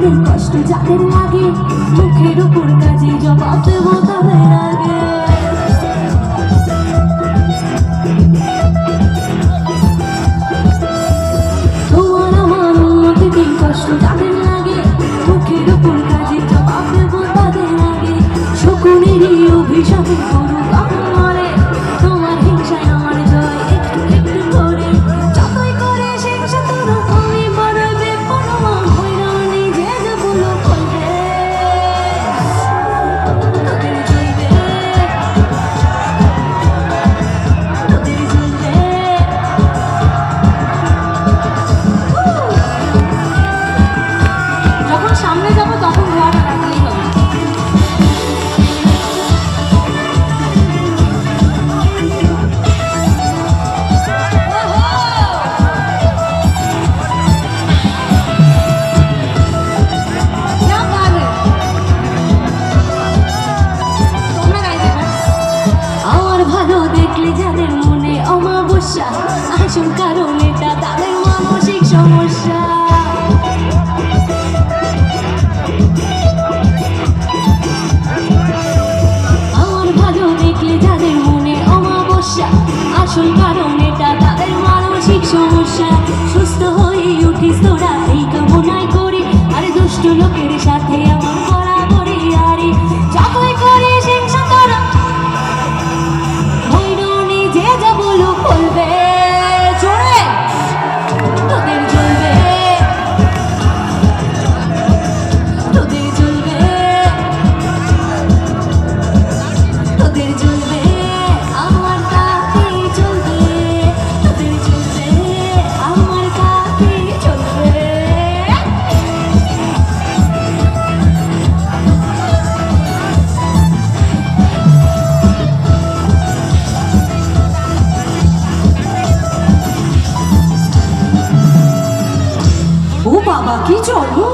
দিন কষ্ট যাদের লাগে, মুখের উপর কাজে জবাব দেবো তাদের আগে। তোমার আমার উন্নতি দিন কষ্ট যাদের লাগে, মুখের উপর কাজে জবাব দেবো তাদের আগে। শকুনেরই অভিশাপে করুক আমারে, তোমার হিংসায় আমার জয় একটু একটু করে। যতই করে হিংসা তোরা আমি বড় বেপরোয়া, হয়রানি যে যেগুলো করবে তোদের চলবে, তোদের চলবে। যখন সামনে যাবো তখন ধোয়াটা রাখলেই হবে। আমার ভালো দেখলে যাদের মনে অমাবস্যা, আসল কারণ এটা তাদের মানসিক সমস্যা। আমার ভালো দেখলে যাদের মনে অমাবস্যা, আসল কারণ এটা তাদের মানসিক সমস্যা। সুস্থ হয়ে উঠিস তোরা এই কামনাই করি, আরে দুষ্ট লোকের সাথে আমার বরাবরই আরে। যতই করিস হিংসা তোরা হয়রানি যে যা বলো বলবে জোরে, তোদের চলবে, তোদের চলবে, তোদের চলবে, আমার কাছে চলবে, তোদের চলবে, আমার কাছে চলবে। ও বাবা কি চলো।